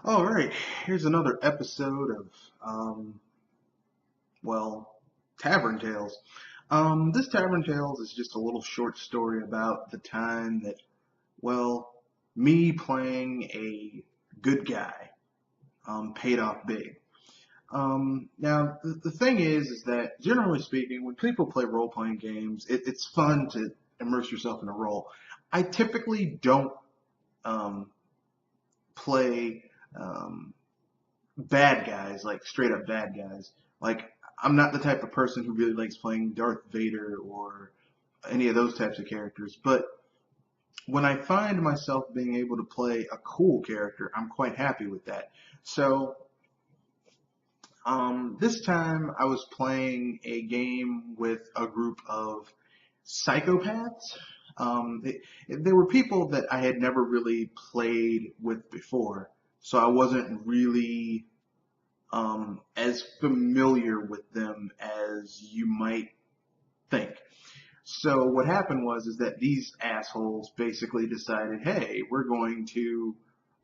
All right, here's another episode of, um, well, Tavern Tales. This Tavern Tales is just a little short story about the time that, well, me playing a good guy paid off big. Now, the thing is that generally speaking, when people play role-playing games, it's fun to immerse yourself in a role. I typically don't um, play um, bad guys, like straight up bad guys. Like I'm not the type of person who really likes playing Darth Vader or any of those types of characters. But when I find myself being able to play a cool character, I'm quite happy with that. So this time I was playing a game with a group of psychopaths. They were people that I had never really played with before, so I wasn't really as familiar with them as you might think. So what happened was is that these assholes basically decided, hey, we're going to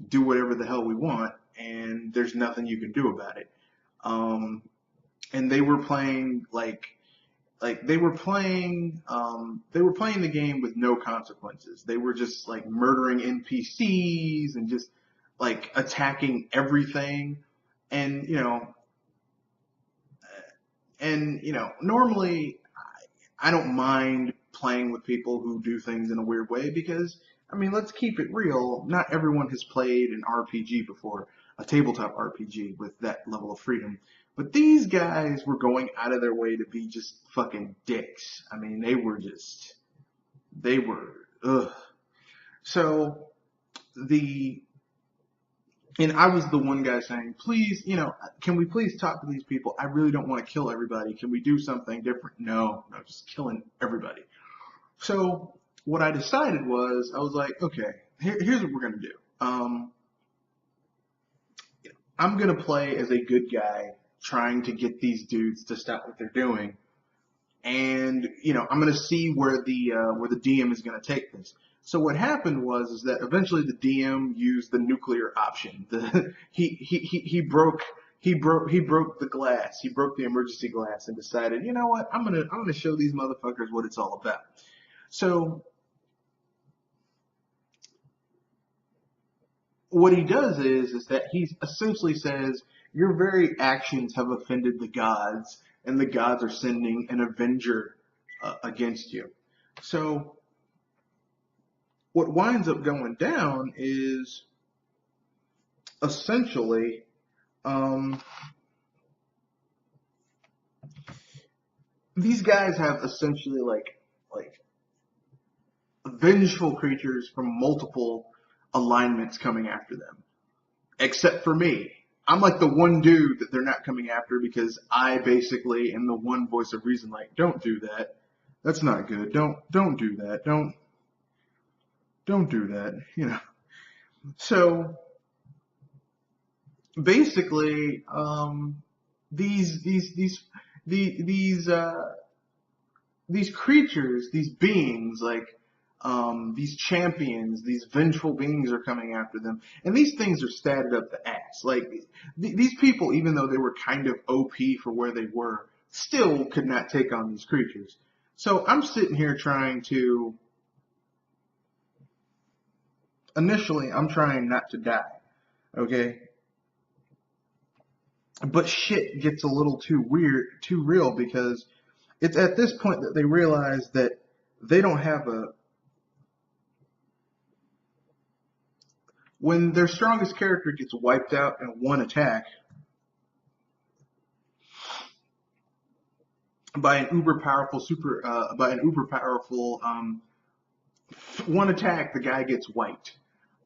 do whatever the hell we want, and there's nothing you can do about it. Um, and they were playing they were playing the game with no consequences. They were just like murdering NPCs and just like attacking everything. And normally I don't mind playing with people who do things in a weird way because, I mean, let's keep it real. Not everyone has played an RPG before, a tabletop RPG with that level of freedom. But these guys were going out of their way to be just fucking dicks. I mean, they were, ugh. So the and I was the one guy saying, please, can we please talk to these people? I really don't want to kill everybody. Can we do something different? No, just killing everybody. So what I decided was, I was like, okay, here's what we're gonna do. I'm gonna play as a good guy, trying to get these dudes to stop what they're doing, and I'm going to see where the DM is going to take this. So what happened was is that eventually the DM used the nuclear option. He broke the glass. He broke the emergency glass and decided, you know what? I'm gonna show these motherfuckers what it's all about. So what he does is that he essentially says your very actions have offended the gods, and the gods are sending an avenger against you. So what winds up going down is essentially um, these guys have essentially like vengeful creatures from multiple alignments coming after them, except for me. I'm like the one dude that they're not coming after because I basically am the one voice of reason. Like, don't do that. That's not good. Don't do that. Don't do that. So basically, these these these the, these creatures, these beings, like these champions, these vengeful beings are coming after them, and these things are statted up the ass. Like these people, even though they were kind of OP for where they were, still could not take on these creatures. So I'm sitting here trying to. Initially, I'm trying not to die. Okay, but shit gets a little too weird, too real because it's at this point that they realize that they don't have a when their strongest character gets wiped out in one attack by an uber powerful super by an uber powerful one attack the guy gets wiped,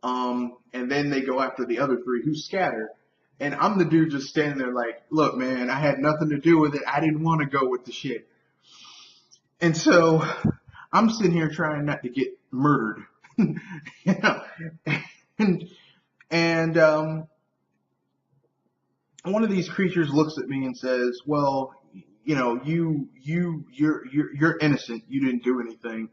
and then they go after the other three who scatter, and I'm the dude just standing there like, look man, I had nothing to do with it, I didn't want to go with the shit. And so I'm sitting here trying not to get murdered. you know and and one of these creatures looks at me and says, well, you're innocent, you didn't do anything.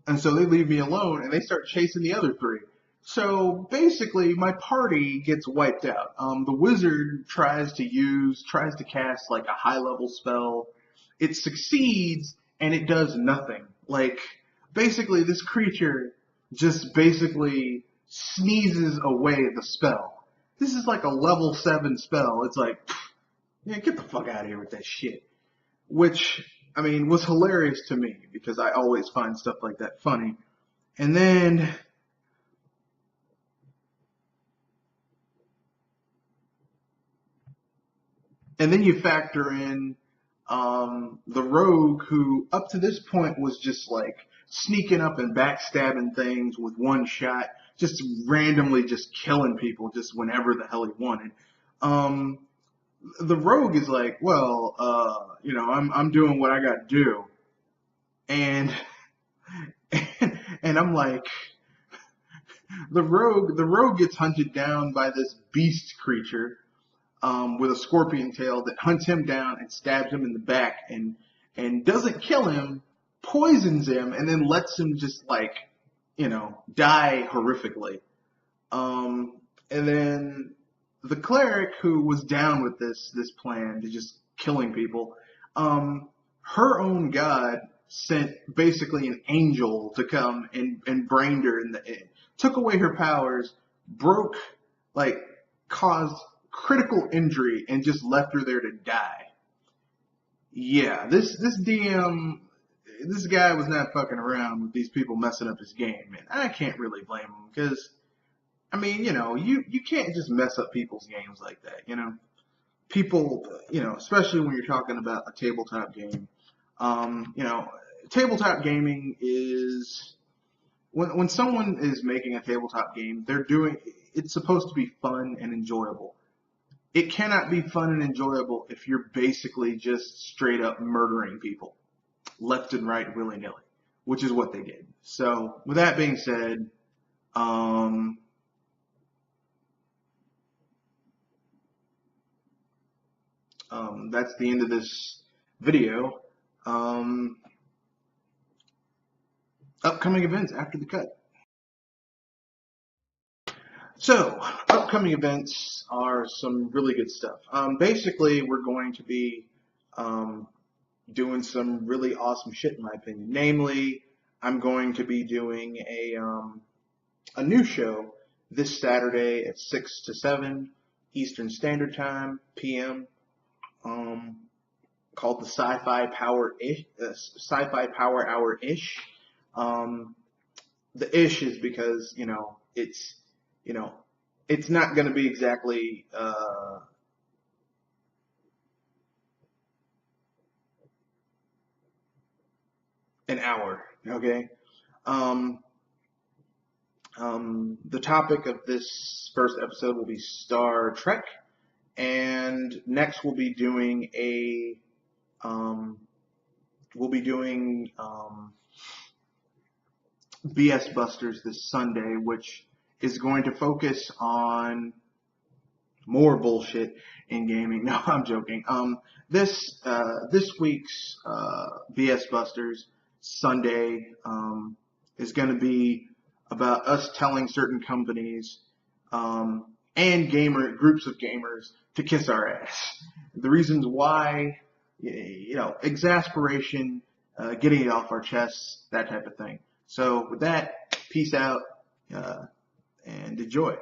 And so they leave me alone and they start chasing the other three. So basically, my party gets wiped out. The wizard tries to cast like a high level spell. It succeeds and it does nothing. Like basically, this creature just basically sneezes away the spell. This is like a level 7 spell. It's like, yeah, get the fuck out of here with that shit. Which, I mean, was hilarious to me because I always find stuff like that funny. And then you factor in the rogue who up to this point was just like sneaking up and backstabbing things with one shot, just randomly just killing people just whenever the hell he wanted. Um, the rogue is like, well, I'm doing what I got to do, and and I'm like, the rogue gets hunted down by this beast creature with a scorpion tail that hunts him down and stabs him in the back and doesn't kill him, poisons him, and then lets him just like, die horrifically. And then the cleric who was down with this plan to just killing people, her own god sent basically an angel to come and brained her took away her powers, broke, like, caused critical injury, and just left her there to die. Yeah, this DM, this guy was not fucking around with these people messing up his game, and I can't really blame him because, I mean, you can't just mess up people's games like that, People, especially when you're talking about a tabletop game, um, you know, tabletop gaming is when someone is making a tabletop game, it's supposed to be fun and enjoyable. It cannot be fun and enjoyable if you're basically just straight up murdering people left and right willy nilly, which is what they did. So with that being said, um, that's the end of this video. Um, Upcoming events after the cut. So, upcoming events are some really good stuff. Basically, we're going to be um, doing some really awesome shit, in my opinion. Namely, I'm going to be doing a new show this Saturday at 6 to 7 Eastern Standard Time, PM, um, called the Sci-Fi Power Hour ish. Um, the ish is because you know it's not going to be exactly an hour. Okay. Um, the topic of this first episode will be Star Trek, and next um, we'll be doing BS Busters this Sunday, which is going to focus on more bullshit in gaming. No, I'm joking. This week's BS Busters Sunday is going to be about us telling certain companies and groups of gamers to kiss our ass. The reasons why, exasperation, getting it off our chests, that type of thing. So with that, peace out and enjoy.